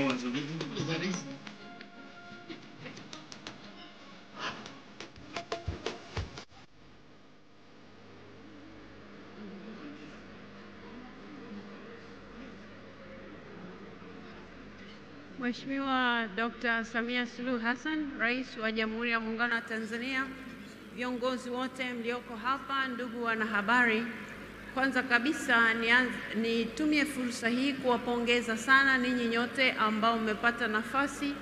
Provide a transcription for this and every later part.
mawazo. Mheshimiwa Dr. Samia Suluhu Hassan, Rais wa Jamhuri ya Muungano wa Tanzania, viongozi wote mlioko hapa, ndugu wanahabari, kwanza kabisa nitumie fursa hii kuwapongeza sana ninyi nyote ambao mmepata nafasi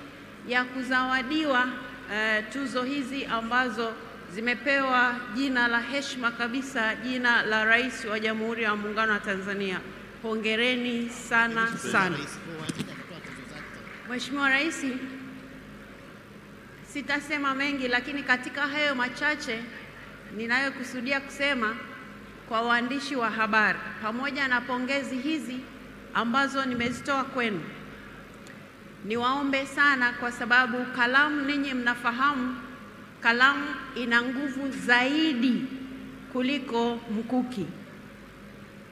ya kuzawadiwa tuzo hizi ambazo zimepewa jina la heshima kabisa, jina la Rais wa Jamhuri ya Muungano wa Tanzania. Hongereni sana sana. Mheshimiwa Rais, sitasema mengi, lakini katika hayo machache ninayokusudia kusema kwa waandishi wa habari, pamoja na pongezi hizi ambazo nimezitoa kwenu, niwaombe sana, kwa sababu kalamu, ninyi mnafahamu, kalamu ina nguvu zaidi kuliko mkuki,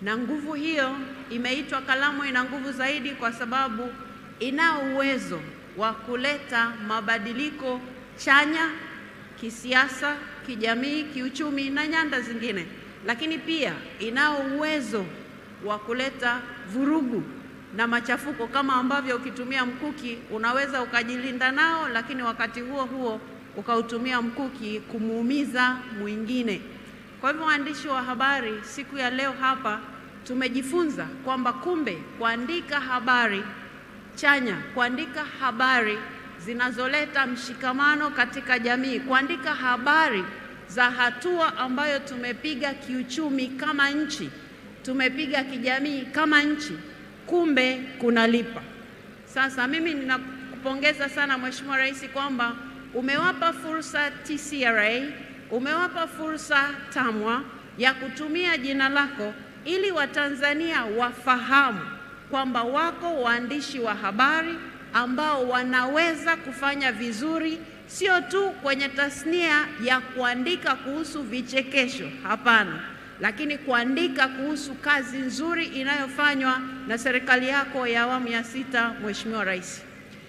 na nguvu hiyo imeitwa kalamu ina nguvu zaidi kwa sababu ina uwezo wa kuleta mabadiliko chanya kisiasa, kijamii, kiuchumi na nyanda zingine, lakini pia ina uwezo wa kuleta vurugu na machafuko, kama ambavyo ukitumia mkuki unaweza ukajilinda nao, lakini wakati huo huo ukautumia mkuki kumuumiza mwingine. Kwa hivyo, waandishi wa habari, siku ya leo hapa tumejifunza kwamba kumbe kuandika habari chanya, kuandika habari zinazoleta mshikamano katika jamii, kuandika habari za hatua ambayo tumepiga kiuchumi kama nchi, tumepiga kijamii kama nchi, kumbe kunalipa. Sasa mimi ninakupongeza sana Mheshimiwa Rais kwamba umewapa fursa TCRA, umewapa fursa TAMWA ya kutumia jina lako ili Watanzania wafahamu kwamba wako waandishi wa habari ambao wanaweza kufanya vizuri, sio tu kwenye tasnia ya kuandika kuhusu vichekesho, hapana, lakini kuandika kuhusu kazi nzuri inayofanywa na serikali yako ya awamu ya 6, Mheshimiwa Rais.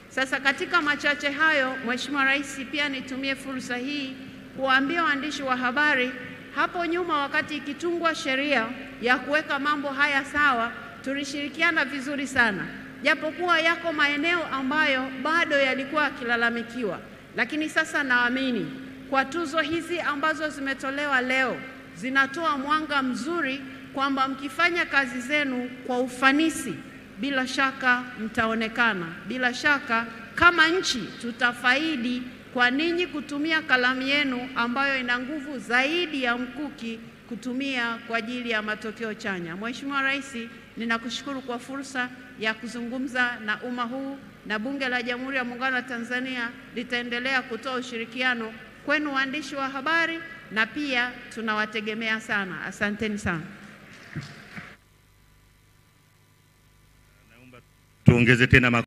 Sasa katika machache hayo, Mheshimiwa Rais, pia nitumie fursa hii kuwaambia waandishi wa habari, hapo nyuma wakati ikitungwa sheria ya kuweka mambo haya sawa, tulishirikiana vizuri sana, japokuwa yako maeneo ambayo bado yalikuwa yakilalamikiwa, lakini sasa naamini kwa tuzo hizi ambazo zimetolewa leo zinatoa mwanga mzuri kwamba mkifanya kazi zenu kwa ufanisi, bila shaka mtaonekana. Bila shaka kama nchi tutafaidi kwa ninyi kutumia kalamu yenu ambayo ina nguvu zaidi ya mkuki kutumia kwa ajili ya matokeo chanya. Mheshimiwa Rais, ninakushukuru kwa fursa ya kuzungumza na umma huu, na Bunge la Jamhuri ya Muungano wa Tanzania litaendelea kutoa ushirikiano kwenu waandishi wa habari, na pia tunawategemea sana. Asanteni sana. Naomba tuongeze tena